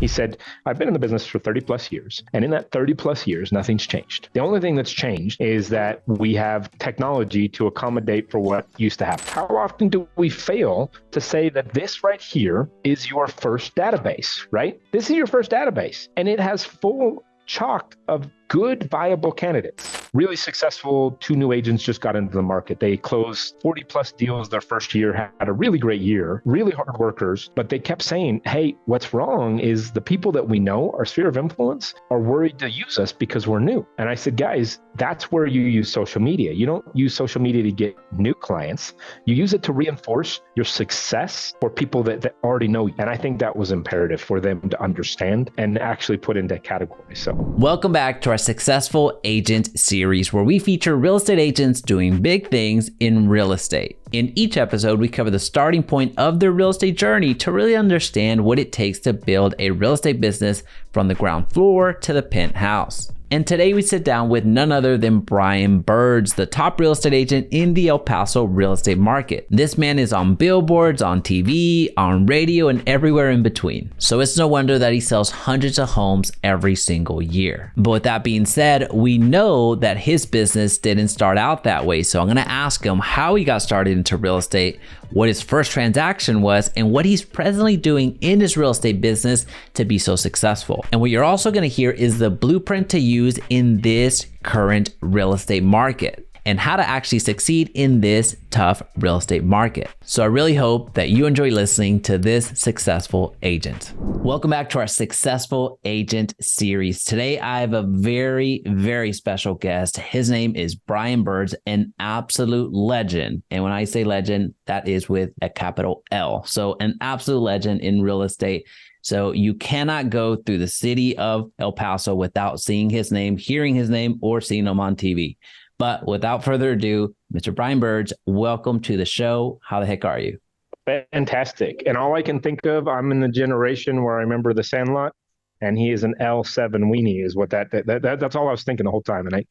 He said, I've been in the business for 30 plus years. And in that 30 plus years, nothing's changed. The only thing that's changed is that we have technology to accommodate for what used to happen. How often do we fail to say that this right here is your first database, right? This is your first database. And it has full chock of good, viable candidates. Really successful, 2 new agents just got into the market. They closed 40 plus deals their first year, had a really great year, really hard workers, but they kept saying, hey, what's wrong is the people that we know, our sphere of influence, are worried to use us because we're new. And I said, guys, that's where you use social media. You don't use social media to get new clients. You use it to reinforce your success for people that already know you. And I think that was imperative for them to understand and actually put into categories. So welcome back to our Successful Agent series, where we feature real estate agents doing big things in real estate. In each episode, we cover the starting point of their real estate journey to really understand what it takes to build a real estate business from the ground floor to the penthouse. And today we sit down with none other than Brian Burds, the top real estate agent in the El Paso real estate market. This man is on billboards, on TV, on radio, and everywhere in between. So it's no wonder that he sells hundreds of homes every single year. But with that being said, we know that his business didn't start out that way. So I'm going to ask him how he got started into real estate, what his first transaction was, and what he's presently doing in his real estate business to be so successful. And what you're also going to hear is the blueprint to use in this current real estate market and how to actually succeed in this tough real estate market. So I really hope that you enjoy listening to this Successful Agent. Welcome back to our Successful Agent series. Today, I have a very, very special guest. His name is Brian Burds, an absolute legend. And when I say legend, that is with a capital L. So an absolute legend in real estate. So you cannot go through the city of El Paso without seeing his name, hearing his name, or seeing him on TV. But without further ado, Mr. Brian Burds, welcome to the show. How the heck are you? Fantastic. And all I can think of, I'm in the generation where I remember The Sandlot, and he is an L7 weenie is what that's all I was thinking the whole time. And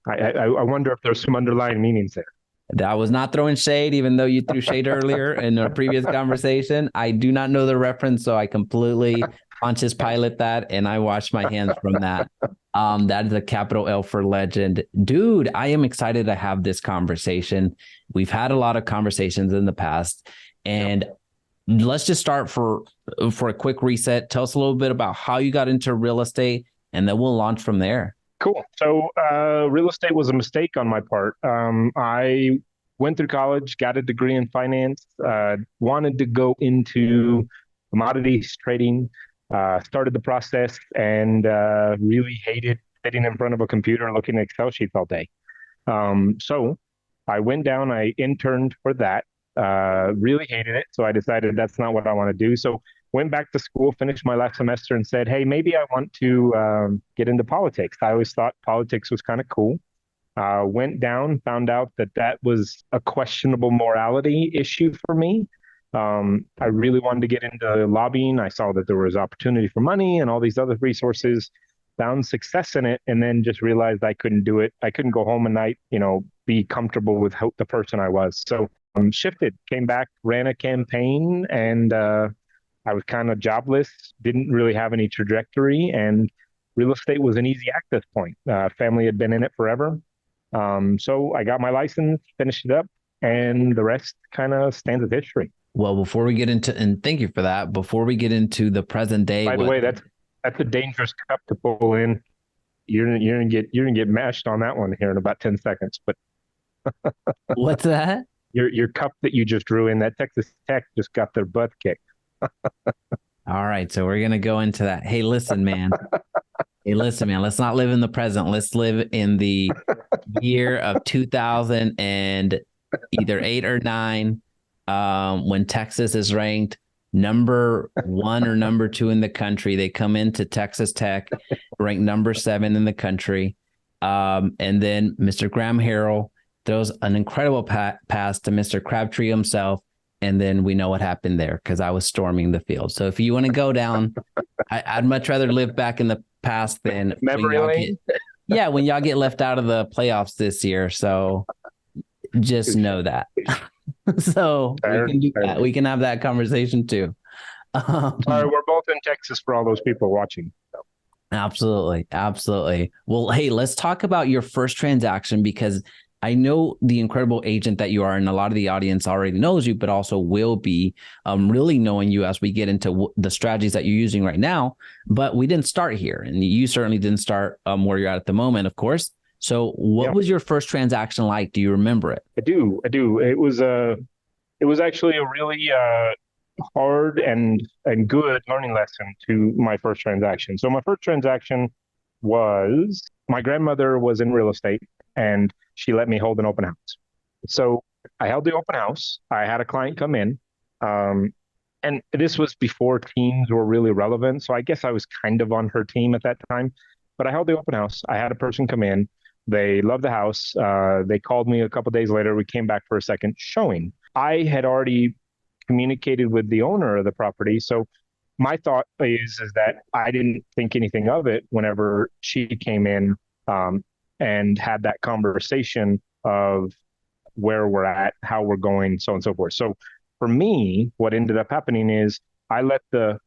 I wonder if there's some underlying meanings there. I was not throwing shade, even though you threw shade earlier in a previous conversation. I do not know the reference, so I completely Pontius Pilate that, and I washed my hands from that. That is a capital L for legend. Dude, I am excited to have this conversation. We've had a lot of conversations in the past, and let's just start for a quick reset. Tell us a little bit about how you got into real estate, and then we'll launch from there. Cool. So real estate was a mistake on my part. I went through college, got a degree in finance, wanted to go into commodities trading, started the process, and really hated sitting in front of a computer looking at Excel sheets all day. So I went down, I interned for that, really hated it. So I decided that's not what I want to do. So went back to school, finished my last semester, and said, hey, maybe I want to get into politics. I always thought politics was kind of cool. Went down, found out that was a questionable morality issue for me. I really wanted to get into lobbying. I saw that there was opportunity for money and all these other resources, found success in it, and then just realized I couldn't do it. I couldn't go home at night, be comfortable with the person I was. So shifted, came back, ran a campaign, and I was kind of jobless, didn't really have any trajectory, and real estate was an easy access point. Family had been in it forever. So I got my license, finished it up, and the rest kind of stands as history. Well, before we get into, and thank you for that, before we get into the present day. By the way, that's a dangerous cup to pull in. You're gonna get mashed on that one here in about 10 seconds. But what's that? Your cup that you just drew in, that Texas Tech just got their butt kicked. All right, so we're gonna go into that. Hey, listen, man. Let's not live in the present. Let's live in the year of 2000 and either 8 or 9, when Texas is ranked number 1 or number 2 in the country. They come into Texas Tech, ranked number 7 in the country. And then Mr. Graham Harrell throws an incredible pass to Mr. Crabtree himself. And then we know what happened there because I was storming the field. So if you want to go down, I'd much rather live back in the past than memory lane. When y'all get left out of the playoffs this year. So just know that. So we can do that. We can have that conversation too. Sorry, we're both in Texas for all those people watching. So. Absolutely. Absolutely. Well, hey, let's talk about your first transaction, because I know the incredible agent that you are, and a lot of the audience already knows you, but also will be really knowing you as we get into the strategies that you're using right now. But we didn't start here, and you certainly didn't start where you're at the moment, of course. So what was your first transaction like? Do you remember it? I do. It was actually a really hard and good learning lesson to my first transaction. So my first transaction was my grandmother was in real estate and she let me hold an open house. So I held the open house. I had a client come in. And this was before teams were really relevant. So I guess I was kind of on her team at that time. But I held the open house. I had a person come in. They loved the house. They called me a couple of days later. We came back for a second showing. I had already communicated with the owner of the property. So my thought is that I didn't think anything of it whenever she came in and had that conversation of where we're at, how we're going, so on and so forth. So for me, what ended up happening is I let the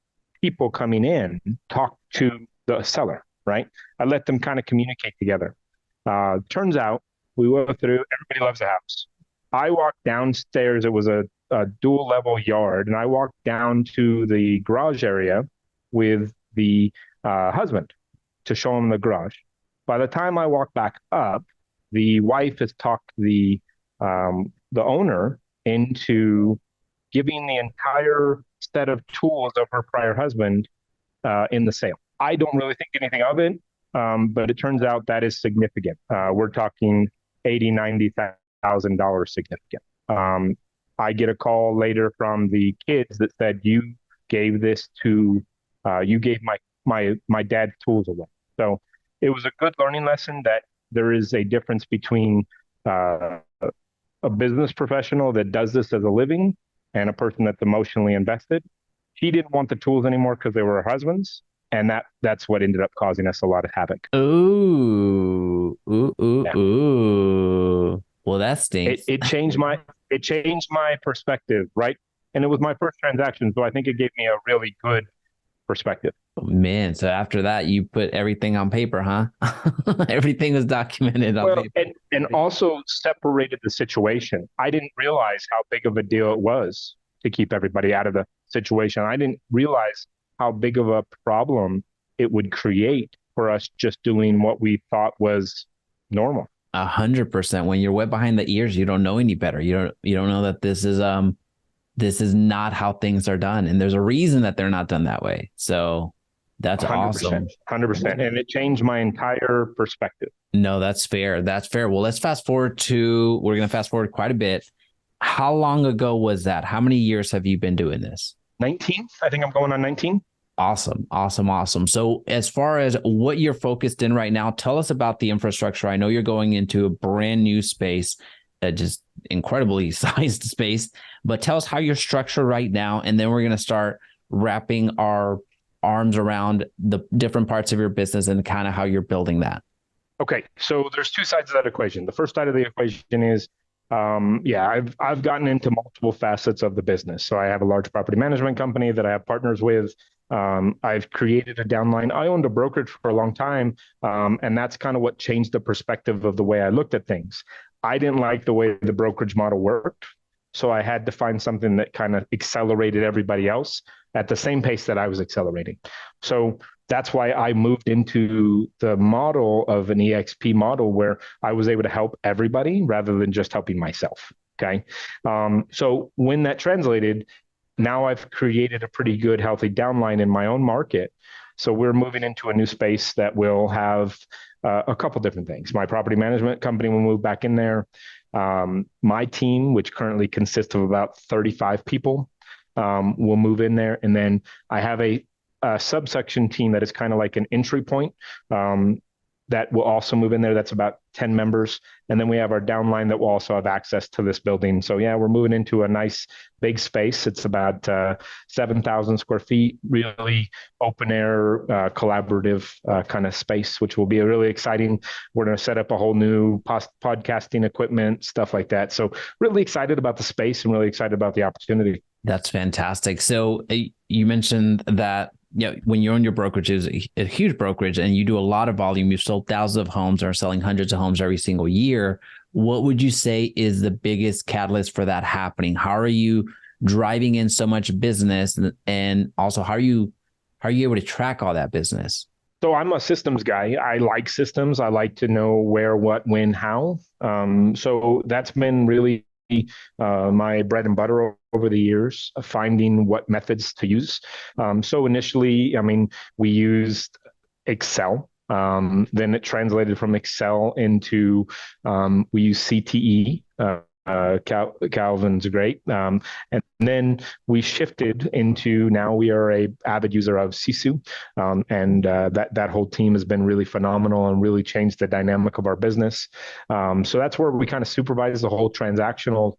people coming in talk to the seller, right? I let them kind of communicate together. Turns out we went through, everybody loves the house. I walked downstairs. It was a dual level yard. And I walked down to the garage area with the husband to show him the garage. By the time I walked back up, the wife has talked the owner into giving the entire set of tools of her prior husband in the sale. I don't really think anything of it, but it turns out that is significant. We're talking $80,000-$90,000 significant. I get a call later from the kids that said, you gave this to, you gave my dad's tools away. So it was a good learning lesson that there is a difference between a business professional that does this as a living and a person that's emotionally invested. She didn't want the tools anymore because they were her husband's. And that's what ended up causing us a lot of havoc. Ooh. Well, that stinks. It changed my perspective, right? And it was my first transaction, so I think it gave me a really good perspective. Man, so after that, you put everything on paper, huh? Everything was documented on paper. And also separated the situation. I didn't realize how big of a deal it was to keep everybody out of the situation. I didn't realize how big of a problem it would create for us just doing what we thought was normal. 100%. When you're wet behind the ears, you don't know any better. You don't know that this is not how things are done, and there's a reason that they're not done that way. So that's 100%, awesome. 100%, and it changed my entire perspective. No, that's fair. That's fair. Well, let's fast forward to. We're going to fast forward quite a bit. How long ago was that? How many years have you been doing this? 19. I think I'm going on 19. Awesome. So as far as what you're focused in right now, tell us about the infrastructure. I know you're going into a brand new space, just incredibly sized space, but tell us how you're structured right now. And then we're going to start wrapping our arms around the different parts of your business and kind of how you're building that. Okay. So there's two sides of that equation. The first side of the equation is I've gotten into multiple facets of the business. So I have a large property management company that I have partners with. I've created a downline. I owned a brokerage for a long time, and that's kind of what changed the perspective of the way I looked at things. I didn't like the way the brokerage model worked, so I had to find something that kind of accelerated everybody else at the same pace that I was accelerating. So that's why I moved into the model of an EXP model where I was able to help everybody rather than just helping myself. Okay. So when that translated, now I've created a pretty good, healthy downline in my own market. So we're moving into a new space that will have a couple different things. My property management company will move back in there. My team, which currently consists of about 35 people, will move in there. And then I have a subsection team that is kind of like an entry point that will also move in there. That's about 10 members. And then we have our downline that will also have access to this building. So yeah, we're moving into a nice big space. It's about 7,000 square feet, really open air, collaborative kind of space, which will be really exciting. We're going to set up a whole new podcasting equipment, stuff like that. So really excited about the space and really excited about the opportunity. That's fantastic. So you mentioned that, when you own your brokerage, is a huge brokerage and you do a lot of volume. You've sold thousands of homes or are selling hundreds of homes every single year. What would you say is the biggest catalyst for that happening? How are you driving in so much business, and also how are you able to track all that business? So I'm a systems guy. I like systems. I like to know where, what, when, how. So that's been really my bread and butter over the years, finding what methods to use. So initially, I mean, we used Excel. Then it translated from Excel into we use CTE. Calvin's great. And then we shifted into, now we are a avid user of Sisu. And that whole team has been really phenomenal and really changed the dynamic of our business. So that's where we kind of supervise the whole transactional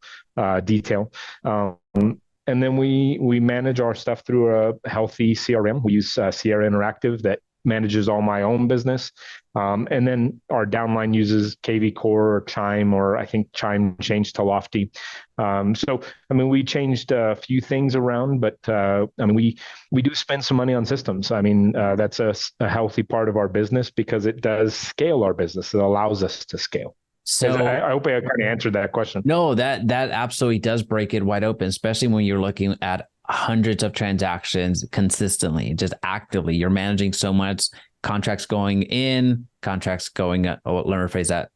detail. And then we manage our stuff through a healthy CRM. We use Sierra Interactive that manages all my own business. And then our downline uses KV Core or Chime, or I think Chime changed to Lofty. So, I mean, we changed a few things around, but I mean, we do spend some money on systems. I mean, that's a healthy part of our business because it does scale our business. It allows us to scale. So I hope I kind of answered that question. no, that absolutely does break it wide open, especially when you're looking at hundreds of transactions consistently, just actively. You're managing so much, contracts going in, contracts going, let me rephrase that.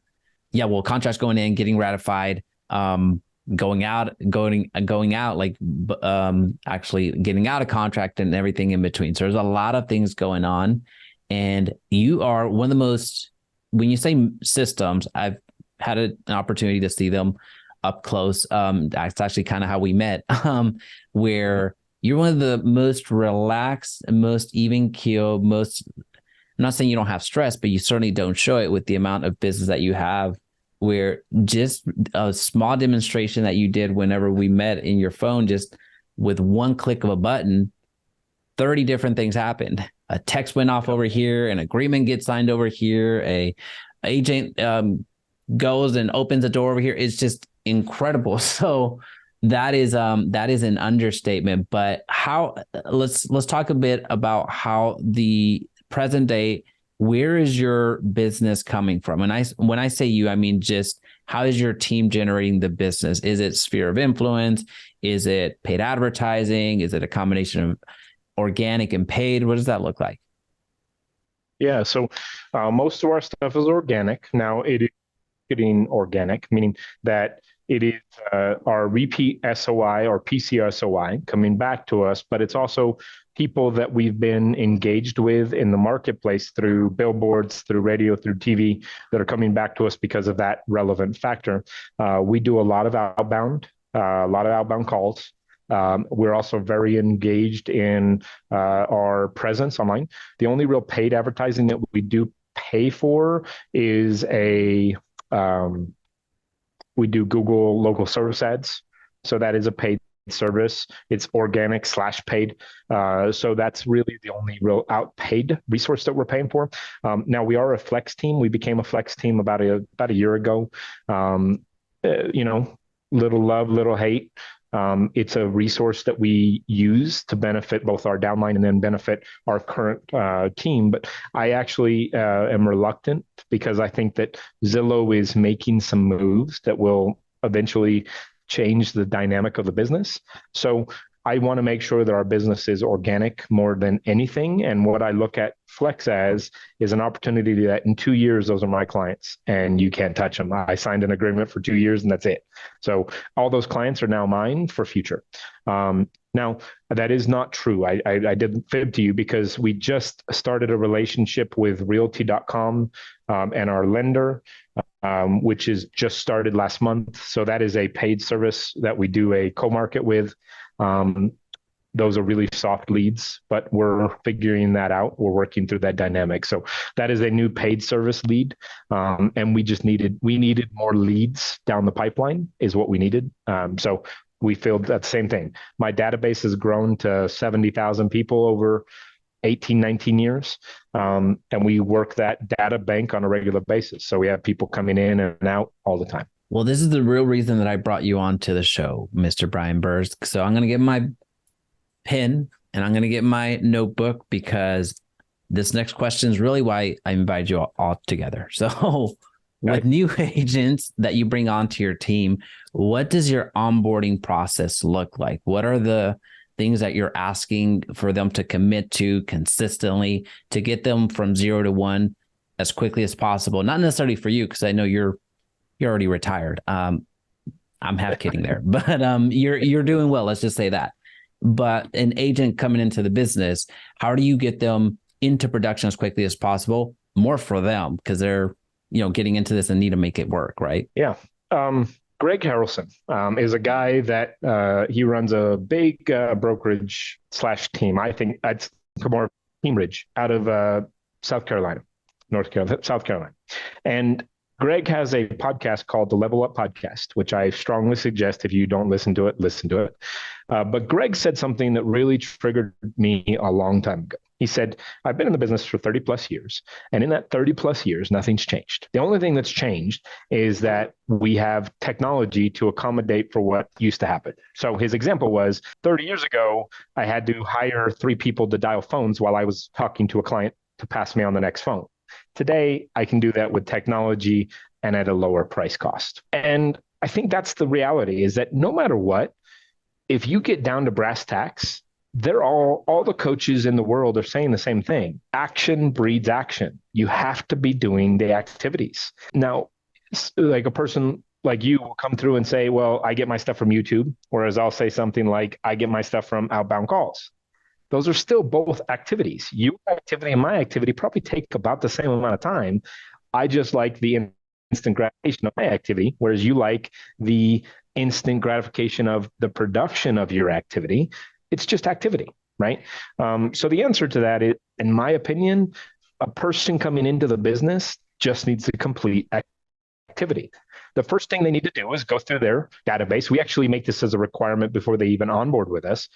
Yeah, well, contracts going in, getting ratified, going out, like actually getting out of contract and everything in between. So there's a lot of things going on. And you are one of the most, when you say systems, I've had an opportunity to see them up close. That's actually kind of how we met, where you're one of the most relaxed and most even keeled, most, I'm not saying you don't have stress, but you certainly don't show it with the amount of business that you have, where just a small demonstration that you did whenever we met in your phone, just with one click of a button, 30 different things happened. A text went off over here, an agreement gets signed over here, a agent goes and opens the door over here. It's just incredible. So that is an understatement. But let's talk a bit about how the present day, where is your business coming from? And when I say you, I mean just how is your team generating the business? Is it sphere of influence? Is it paid advertising? Is it a combination of organic and paid? What does that look like? Yeah, so most of our stuff is organic. Now it is getting organic, meaning that it is our repeat SOI or PCSOI coming back to us, but it's also people that we've been engaged with in the marketplace through billboards, through radio, through TV that are coming back to us because of that relevant factor. We do a lot of outbound calls. We're also very engaged in our presence online. The only real paid advertising that we do pay for is we do Google local service ads. So that is a paid service. It's organic / paid. So that's really the only real outpaid resource that we're paying for. Now we are a flex team. We became a flex team about a year ago. Little love, little hate. It's a resource that we use to benefit both our downline and then benefit our current team. But I actually am reluctant because I think that Zillow is making some moves that will eventually change the dynamic of the business. So I want to make sure that our business is organic more than anything. And what I look at Flex as is an opportunity that in 2 years, those are my clients and you can't touch them. I signed an agreement for 2 years and that's it. So all those clients are now mine for future. Now, that is not true. I didn't fib to you because we just started a relationship with realty.com and our lender, which is just started last month. So that is a paid service that we do a co-market with. Those are really soft leads, but we're figuring that out. We're working through that dynamic. So that is a new paid service lead. And we needed more leads down the pipeline is what we needed. So we feel that same thing. My database has grown to 70,000 people over 18, 19 years. And we work that data bank on a regular basis. So we have people coming in and out all the time. Well, this is the real reason that I brought you on to the show, Mr. Brian Burds. So I'm going to get my pen And I'm going to get my notebook because this next question is really why I invited you all together. So with new agents that you bring onto your team, what does your onboarding process look like? What are the things that you're asking for them to commit to consistently to get them from 0 to 1 as quickly as possible? Not necessarily for you, because I know you're already retired. I'm half kidding there, but you're doing well. Let's just say that. But an agent coming into the business, how do you get them into production as quickly as possible? More for them because they're getting into this and need to make it work, right? Yeah. Greg Harrelson is a guy that he runs a big brokerage / team. I think it's more Teamridge out of South Carolina, South Carolina. And Greg has a podcast called the Level Up Podcast, which I strongly suggest if you don't listen to it, listen to it. But Greg said something that really triggered me a long time ago. He said, I've been in the business for 30 plus years, and in that 30 plus years, nothing's changed. The only thing that's changed is that we have technology to accommodate for what used to happen. So his example was 30 years ago, I had to hire 3 people to dial phones while I was talking to a client to pass me on the next phone. Today, I can do that with technology and at a lower price cost. And I think that's the reality, is that no matter what, if you get down to brass tacks, they're all the coaches in the world are saying the same thing. Action breeds action. You have to be doing the activities. Now, like a person like you will come through and say, well, I get my stuff from YouTube, whereas I'll say something like, I get my stuff from outbound calls. Those are still both activities. Your activity and my activity probably take about the same amount of time. I just like the instant gratification of my activity, whereas you like the instant gratification of the production of your activity. It's just activity, right? So the answer to that is, in my opinion, a person coming into the business just needs to complete activity. The first thing they need to do is go through their database. We actually make this as a requirement before they even onboard with us.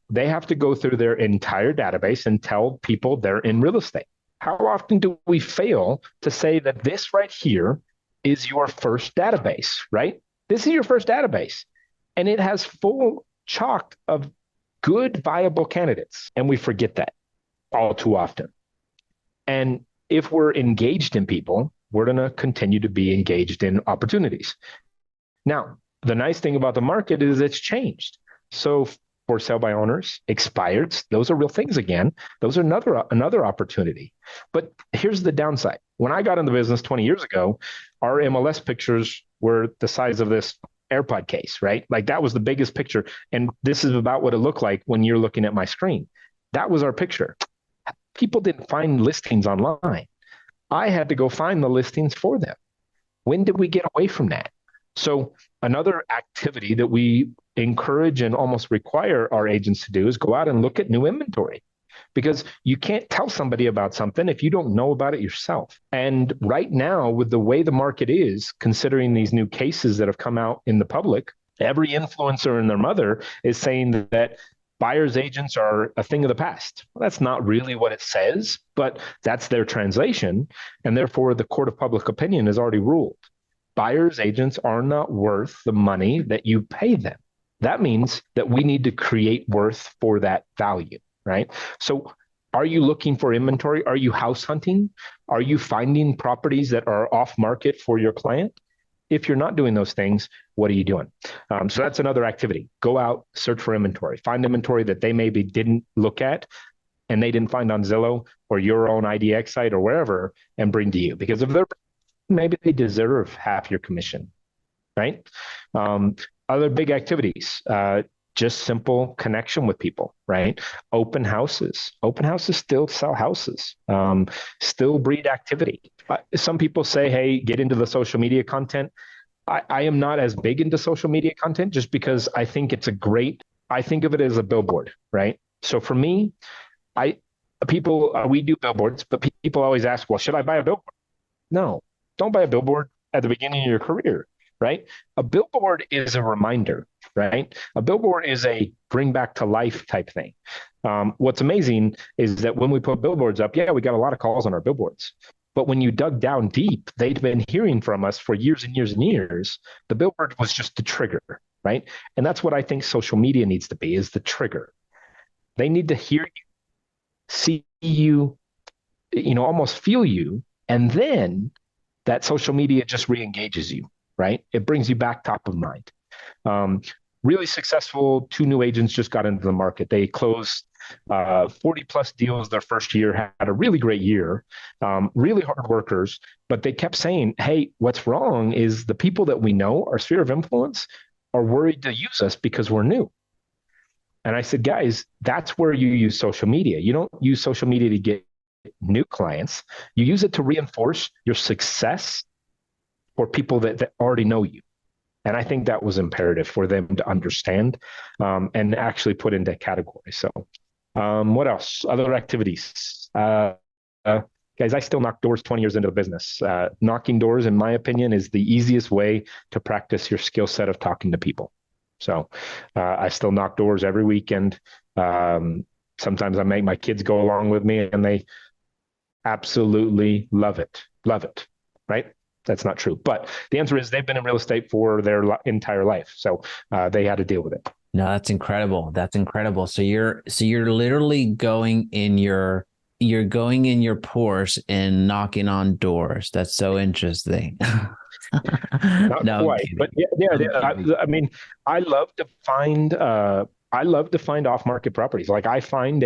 They have to go through their entire database and tell people they're in real estate. How often do we fail to say that this right here is your first database, right? This is your first database, and it has full chalk of good, viable candidates. And we forget that all too often. And if we're engaged in people, we're going to continue to be engaged in opportunities. Now, the nice thing about the market is it's changed. So for sale by owners, expireds, those are real things again. Those are another opportunity. But here's the downside. When I got in the business 20 years ago, our MLS pictures were the size of this AirPod case, right? Like that was the biggest picture. And this is about what it looked like when you're looking at my screen. That was our picture. People didn't find listings online. I had to go find the listings for them. When did we get away from that? So another activity that we encourage and almost require our agents to do is go out and look at new inventory, because you can't tell somebody about something if you don't know about it yourself. And right now, with the way the market is, considering these new cases that have come out in the public, every influencer and their mother is saying that buyer's agents are a thing of the past. Well, that's not really what it says, but that's their translation. And therefore, the court of public opinion has already ruled. Buyer's agents are not worth the money that you pay them. That means that we need to create worth for that value, right? So are you looking for inventory? Are you house hunting? Are you finding properties that are off market for your client? If you're not doing those things, what are you doing? So that's another activity. Go out, search for inventory. Find inventory that they maybe didn't look at and they didn't find on Zillow or your own IDX site or wherever, and bring to you. Because if they're, maybe they deserve half your commission, right? Other big activities, just simple connection with people, right? Open houses. Open houses still sell houses, still breed activity. Some people say, hey, get into the social media content. I am not as big into social media content just because I think it's I think of it as a billboard, right? So for me, we do billboards, but people always ask, well, should I buy a billboard? No, don't buy a billboard at the beginning of your career, right? A billboard is a reminder, right? A billboard is a bring back to life type thing. What's amazing is that when we put billboards up, we got a lot of calls on our billboards. But when you dug down deep, they'd been hearing from us for years and years and years. The billboard was just the trigger, right? And that's what I think social media needs to be, is the trigger. They need to hear you, see you, almost feel you. And then that social media just re-engages you, right? It brings you back top of mind. Um, Really successful. 2 new agents just got into the market. They closed 40 plus deals their first year, had a really great year, really hard workers, but they kept saying, hey, what's wrong is the people that we know, our sphere of influence, are worried to use us because we're new. And I said, guys, that's where you use social media. You don't use social media to get new clients. You use it to reinforce your success for people that already know you. And I think that was imperative for them to understand and actually put into categories. So what else? Other activities. Guys, I still knock doors 20 years into the business. Knocking doors, in my opinion, is the easiest way to practice your skill set of talking to people. So I still knock doors every weekend. Sometimes I make my kids go along with me, and they absolutely love it. Love it, right? That's not true. But the answer is they've been in real estate for their entire life. So they had to deal with it. No, that's incredible. That's incredible. So you're literally going in your Porsche and knocking on doors. That's so interesting. Not No, quite, but I mean, I love to find off-market properties. Like I find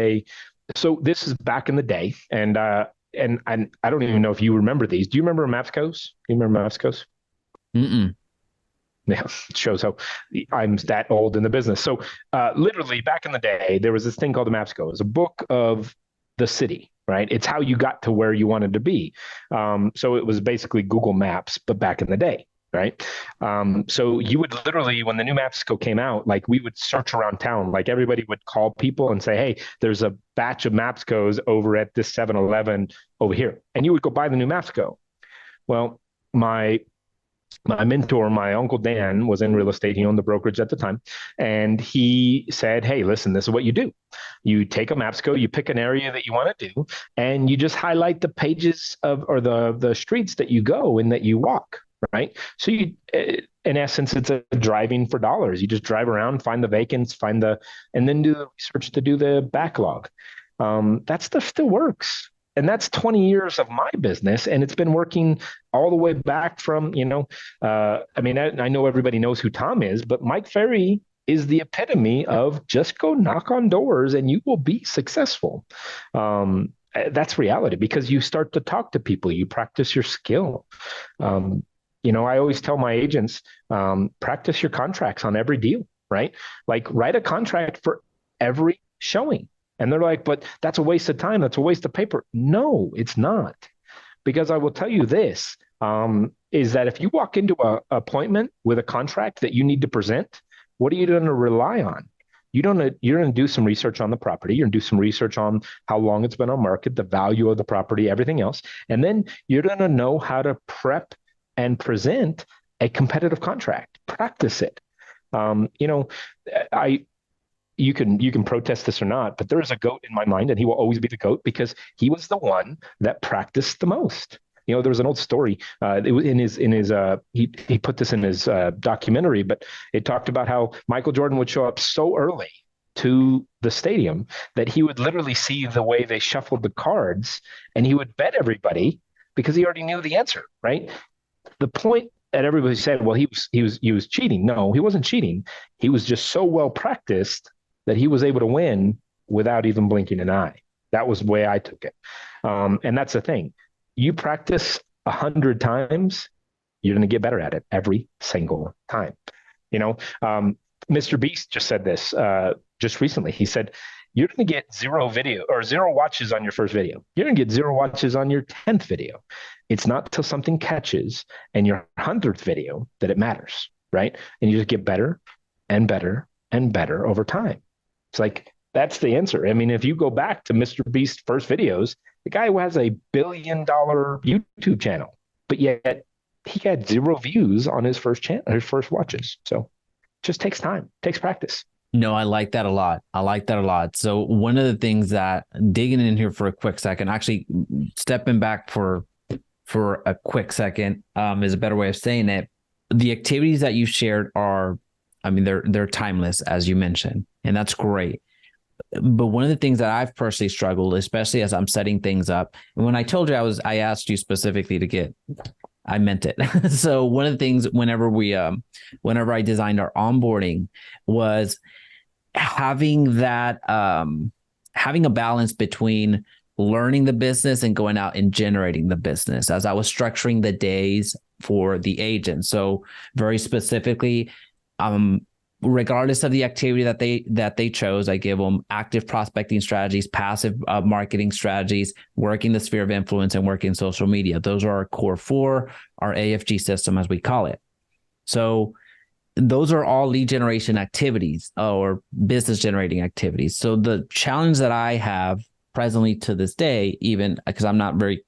so this is back in the day, and I don't even know if you remember these. Do you remember Mapscos? Do you remember Mapscos? Mm-mm. Yeah, it shows how I'm that old in the business. So literally back in the day, there was this thing called the Mapsco. It was a book of the city, right? It's how you got to where you wanted to be. So it was basically Google Maps, but back in the day, right? So you would literally, when the new Mapsco came out, like we would search around town, like everybody would call people and say, hey, there's a batch of Mapscos over at this 7-Eleven over here. And you would go buy the new Mapsco. Well, my mentor, my uncle Dan, was in real estate. He owned the brokerage at the time. And he said, hey, listen, this is what you do. You take a Mapsco, you pick an area that you want to do, and you just highlight the pages or the streets that you go and that you walk, right? So you, in essence, it's a driving for dollars. You just drive around, find the vacants, and then do the research to do the backlog. That stuff still works. And that's 20 years of my business, and it's been working all the way back from, I mean, I know everybody knows who Tom is, but Mike Ferry is the epitome of just go knock on doors and you will be successful. That's reality because you start to talk to people, you practice your skill. I always tell my agents, practice your contracts on every deal, right? Like write a contract for every showing. And they're like, but that's a waste of time. That's a waste of paper. No, it's not. Because I will tell you this, is that if you walk into an appointment with a contract that you need to present, what are you going to rely on? You're going to do some research on the property. You're going to do some research on how long it's been on market, the value of the property, everything else. And then you're going to know how to prep and present a competitive contract. Practice it. You can protest this or not, but there is a GOAT in my mind, and he will always be the GOAT because he was the one that practiced the most. There was an old story. It was in his he put this in his documentary, but it talked about how Michael Jordan would show up so early to the stadium that he would literally see the way they shuffled the cards, and he would bet everybody because he already knew the answer. Right. The point that everybody said, well, he was cheating. No, he wasn't cheating. He was just so well practiced that he was able to win without even blinking an eye. That was the way I took it. And that's the thing. You practice 100 times, you're going to get better at it every single time. Mr. Beast just said this just recently. He said, you're going to get 0 video or 0 watches on your first video. You're going to get 0 watches on your 10th video. It's not till something catches and your 100th video that it matters, right? And you just get better and better and better over time. It's like, that's the answer. I mean, if you go back to Mr. Beast's first videos, the guy who has a $1 billion YouTube channel, but yet he had 0 views on his first channel, his first watches. So it just takes time, takes practice. No, I like that a lot. So one of the things that digging in here for a quick second, actually stepping back for a quick second is a better way of saying it. The activities that you shared are, I mean, they're timeless, as you mentioned, and that's great. But one of the things that I've personally struggled, especially as I'm setting things up, and when I told you I asked you specifically to get, I meant it. So one of the things whenever I designed our onboarding was having that, having a balance between learning the business and going out and generating the business as I was structuring the days for the agent. So very specifically, regardless of the activity that they chose, I give them active prospecting strategies, passive marketing strategies, working the sphere of influence, and working social media. Those are our core four, our AFG system, as we call it. So those are all lead generation activities or business generating activities. So the challenge that I have presently to this day, even because I'm not very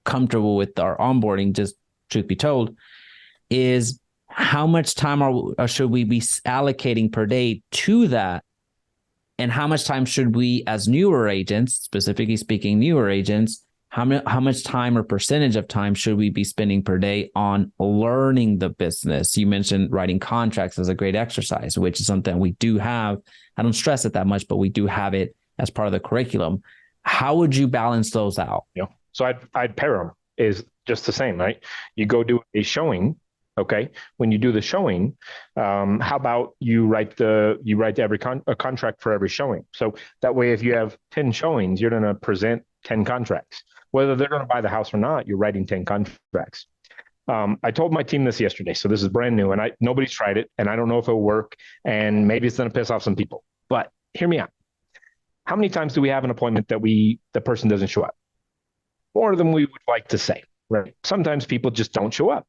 comfortable with our onboarding, just truth be told, is how much time should we be allocating per day to that? And how much time should we, as newer agents, specifically speaking, newer agents, how much time or percentage of time should we be spending per day on learning the business? You mentioned writing contracts as a great exercise, which is something we do have. I don't stress it that much, but we do have it as part of the curriculum. How would you balance those out? Yeah. So I'd pair them is just the same, right? You go do a showing. Okay. When you do the showing, how about you write every a contract for every showing. So that way, if you have 10 showings, you're going to present 10 contracts. Whether they're going to buy the house or not, you're writing 10 contracts. I told my team this yesterday, so this is brand new, and nobody's tried it, and I don't know if it'll work, and maybe it's going to piss off some people. But hear me out. How many times do we have an appointment that the person doesn't show up? More than we would like to say, right? Sometimes people just don't show up.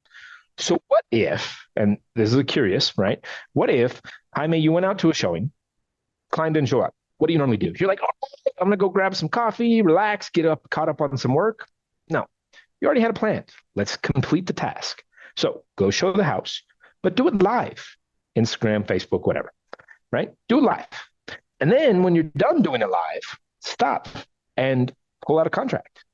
So what if, and this is curious, right? What if, Jaime, you went out to a showing, client didn't show up? What do you normally do? You're like, oh, I'm going to go grab some coffee, relax, caught up on some work. No, you already had a plan. Let's complete the task. So go show the house, but do it live. Instagram, Facebook, whatever, right? Do it live. And then when you're done doing it live, stop and pull out a contract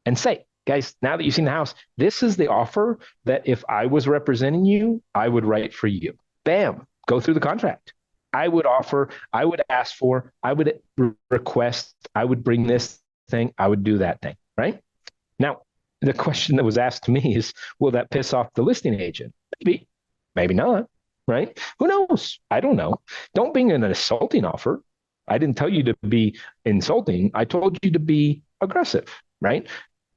and say, guys, now that you've seen the house, this is the offer that if I was representing you, I would write for you. Bam, go through the contract. I would offer, I would ask for, I would request, I would bring this thing, I would do that thing, right? Now, the question that was asked to me is, will that piss off the listing agent? Maybe, maybe not, right? Who knows? I don't know. Don't bring an insulting offer. I didn't tell you to be insulting. I told you to be aggressive, right?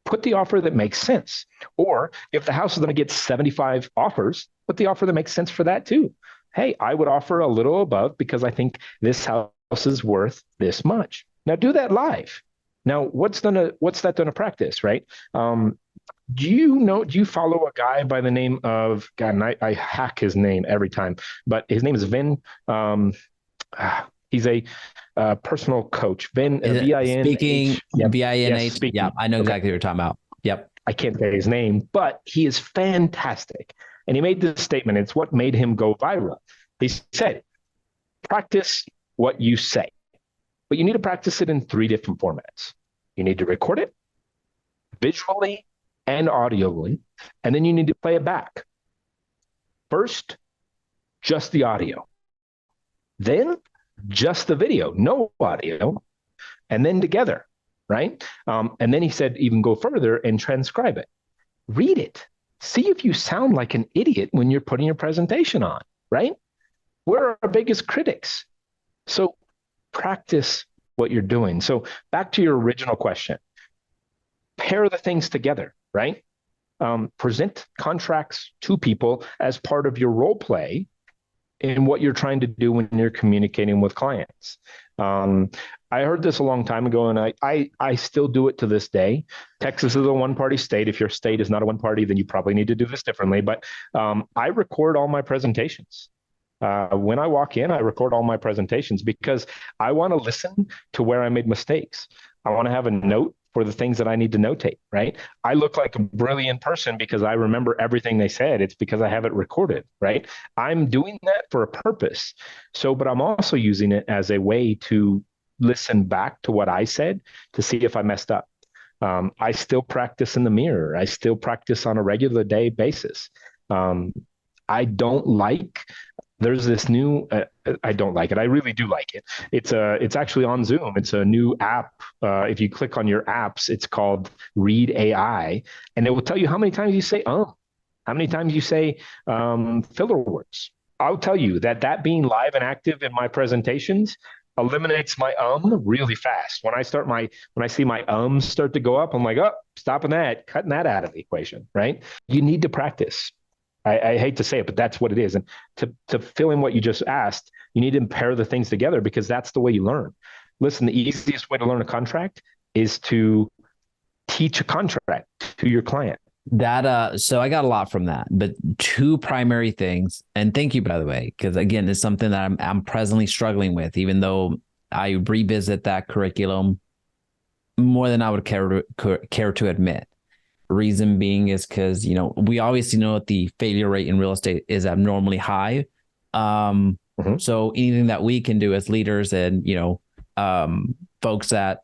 Put the offer that makes sense. Or if the house is going to get 75 offers, put the offer that makes sense for that too. Hey, I would offer a little above because I think this house is worth this much. Now do that live. Now, what's that done to practice, right? Do you follow a guy by the name of, God, and I hack his name every time, but his name is Vin. He's a personal coach. Vin, V-I-N-H. Speaking, Yep. V-I-N-H. Yes, yeah, I know exactly what you're talking about. Yep. I can't say his name, but he is fantastic. And he made this statement. It's what made him go viral. He said, practice what you say, but you need to practice it in 3 different formats. You need to record it visually and audibly, and then you need to play it back. First, just the audio. Then just the video, no audio, and then together, right? And then he said, even go further and transcribe it. Read it. See if you sound like an idiot when you're putting your presentation on, right? We're our biggest critics. So practice what you're doing. So back to your original question, pair the things together, right? Present contracts to people as part of your role play in what you're trying to do when you're communicating with clients. I heard this a long time ago, and I still do it to this day. Texas is a one-party state. If your state is not a one-party, then you probably need to do this differently. But I record all my presentations. When I walk in, I record all my presentations because I want to listen to where I made mistakes. I want to have a note for the things that I need to notate, right? I look like a brilliant person because I remember everything they said. It's because I have it recorded, right? I'm doing that for a purpose. But I'm also using it as a way to listen back to what I said to see if I messed up. I still practice in the mirror. I still practice on a regular day basis. I don't like there's this new, I don't like it. I really do like it. It's actually on Zoom. It's a new app. If you click on your apps, it's called Read AI, and it will tell you how many times you say how many times you say filler words. I'll tell you that being live and active in my presentations eliminates my really fast. When I see my ums start to go up, I'm like, oh, stopping that, cutting that out of the equation, right? You need to practice. I hate to say it, but that's what it is. And to fill in what you just asked, you need to pair the things together because that's the way you learn. Listen, the easiest way to learn a contract is to teach a contract to your client. That so I got a lot from that, but two primary things, and thank you, by the way, because again, it's something that I'm presently struggling with, even though I revisit that curriculum more than I would care to admit. Reason being is because, you know, we obviously know that the failure rate in real estate is abnormally high. So anything that we can do as leaders and, you know, folks that,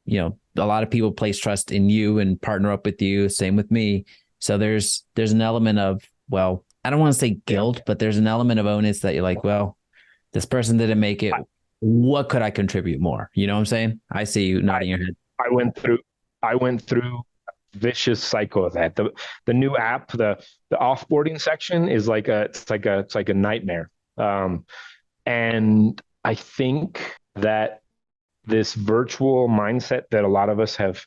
you know, a lot of people place trust in you and partner up with you. Same with me. So there's an element of, well, I don't want to say guilt, but there's an element of onus that you're like, well, this person didn't make it. What could I contribute more? You know what I'm saying? I see you nodding your head. I went through a vicious cycle of that. The new app, the offboarding section is like it's like a nightmare. And I think that this virtual mindset that a lot of us have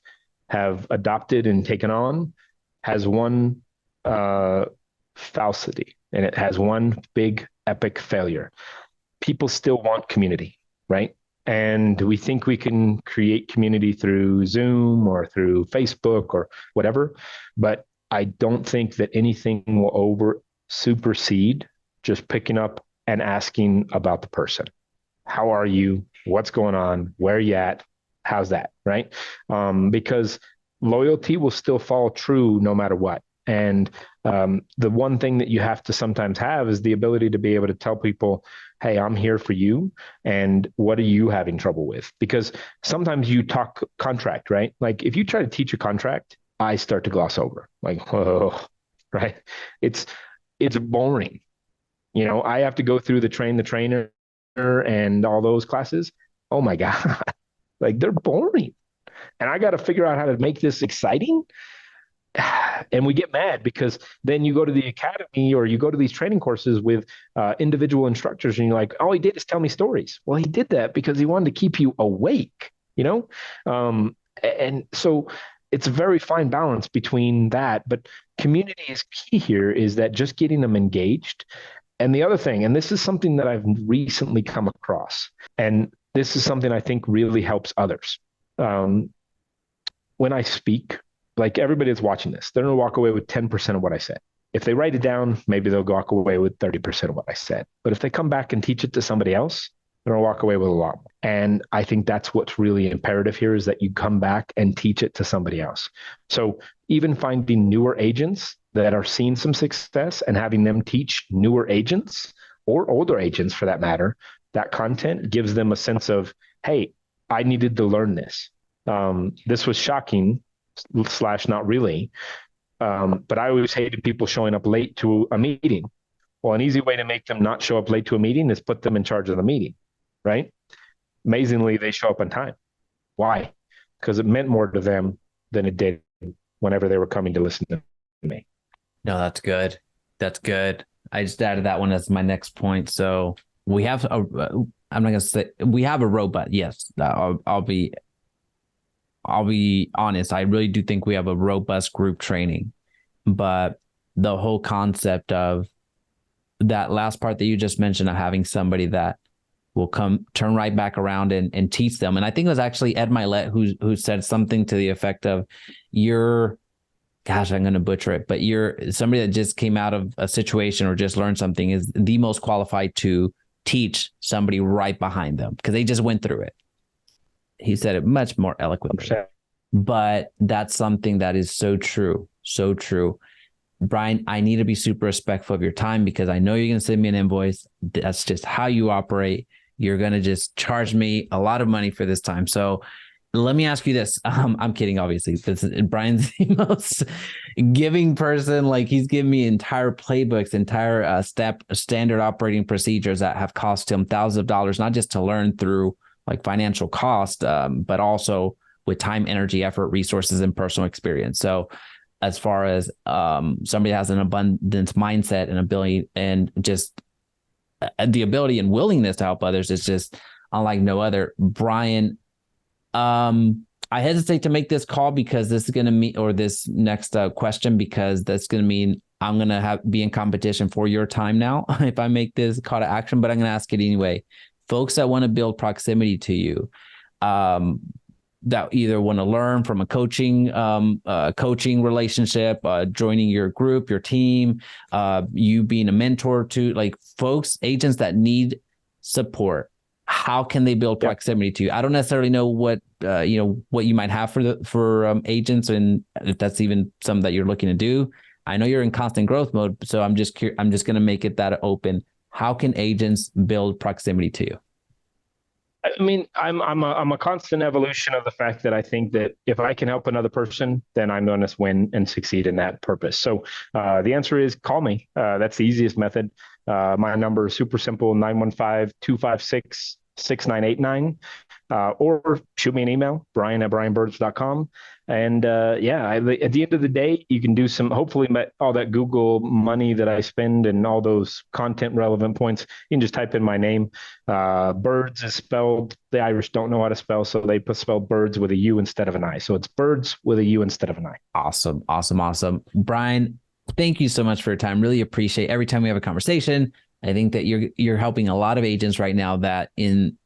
adopted and taken on has one falsity, and it has one big epic failure. People still want community, right? And we think we can create community through Zoom or through Facebook or whatever, but I don't think that anything will supersede just picking up and asking about the person. How are you? What's going on? Where are you at? How's that? Right? Because loyalty will still fall true no matter what. And the one thing that you have to sometimes have is the ability to be able to tell people, hey, I'm here for you. And what are you having trouble with? Because sometimes you talk contract, right? Like if you try to teach a contract, I start to gloss over like, whoa, right? It's boring. You know, I have to go through the train the trainer and all those classes. Oh my God, like they're boring. And I got to figure out how to make this exciting. And we get mad because then you go to the academy or you go to these training courses with individual instructors and you're like, all he did is tell me stories. Well, he did that because he wanted to keep you awake, you know? And so it's a very fine balance between that. But community is key here, is that just getting them engaged. And the other thing, and this is something that I've recently come across, and this is something I think really helps others. When I speak, like everybody that's watching this, they're going to walk away with 10% of what I said. If they write it down, maybe they'll walk away with 30% of what I said. But if they come back and teach it to somebody else, they're going to walk away with a lot more. And I think that's what's really imperative here, is that you come back and teach it to somebody else. So even finding newer agents that are seeing some success and having them teach newer agents or older agents for that matter, that content gives them a sense of, hey, I needed to learn this. This was shocking / not really. But I always hated people showing up late to a meeting. Well, an easy way to make them not show up late to a meeting is put them in charge of the meeting, right? Amazingly, they show up on time. Why? Because it meant more to them than it did whenever they were coming to listen to me. No, that's good. That's good. I just added that one as my next point. So we have I'm not going to say we have a robot. Yes, I'll be honest. I really do think we have a robust group training, but the whole concept of that last part that you just mentioned of having somebody that will turn right back around and teach them. And I think it was actually Ed Milet who said something to the effect of, gosh, I'm going to butcher it, but you're somebody that just came out of a situation or just learned something is the most qualified to teach somebody right behind them because they just went through it. He said it much more eloquently, but that's something that is so true. So true. Brian, I need to be super respectful of your time because I know you're going to send me an invoice. That's just how you operate. You're going to just charge me a lot of money for this time. So let me ask you this. I'm kidding, obviously. Brian's the most giving person. Like, he's given me entire playbooks, entire standard operating procedures that have cost him thousands of dollars, not just to learn through like financial cost, but also with time, energy, effort, resources, and personal experience. So as far as somebody has an abundance mindset and ability, and just the ability and willingness to help others, is just unlike no other. Brian, I hesitate to make this call because this is going to mean, or this next question, because that's going to mean I'm going to be in competition for your time now if I make this call to action, but I'm going to ask it anyway. Folks that want to build proximity to you, that either want to learn from a coaching relationship, joining your group, your team, you being a mentor to, like, folks, agents that need support. How can they build proximity to you? I don't necessarily know what what you might have for agents, and if that's even something that you're looking to do. I know you're in constant growth mode, so I'm just going to make it that open. How can agents build proximity to you? I mean, I'm a constant evolution of the fact that I think that if I can help another person, then I'm going to win and succeed in that purpose. So the answer is call me. That's the easiest method. My number is super simple, 915-256-6989. Or shoot me an email, Brian@brianburds.com. And at the end of the day, you can do hopefully all that Google money that I spend and all those content relevant points, you can just type in my name. Burds is spelled, the Irish don't know how to spell, so they spell Burds with a U instead of an I. So it's Burds with a U instead of an I. Awesome. Brian, thank you so much for your time. Really appreciate every time we have a conversation. I think that you're helping a lot of agents right now that, in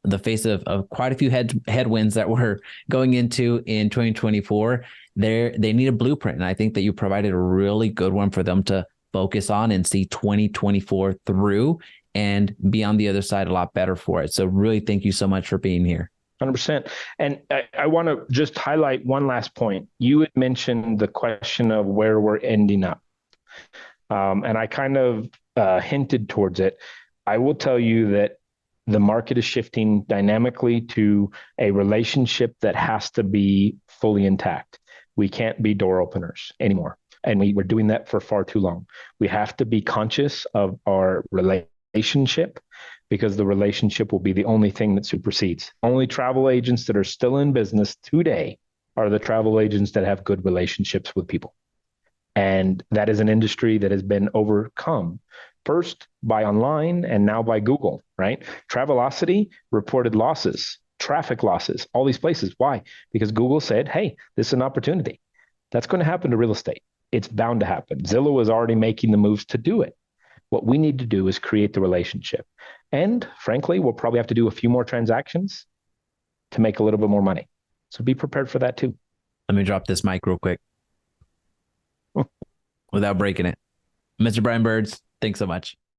the face of quite a few headwinds that we're going into in 2024, they need a blueprint. And I think that you provided a really good one for them to focus on and see 2024 through and be on the other side a lot better for it. So really, thank you so much for being here. 100%. And I want to just highlight one last point. You had mentioned the question of where we're ending up. And I kind of hinted towards it. I will tell you that the market is shifting dynamically to a relationship that has to be fully intact. We can't be door openers anymore. And we're doing that for far too long. We have to be conscious of our relationship, because the relationship will be the only thing that supersedes. Only travel agents that are still in business today are the travel agents that have good relationships with people. And that is an industry that has been overcome first by online and now by Google, right? Travelocity reported losses, traffic losses, all these places. Why? Because Google said, hey, this is an opportunity. That's going to happen to real estate. It's bound to happen. Zillow is already making the moves to do it. What we need to do is create the relationship. And frankly, we'll probably have to do a few more transactions to make a little bit more money. So be prepared for that too. Let me drop this mic real quick without breaking it. Mr. Brian Burds, thanks so much.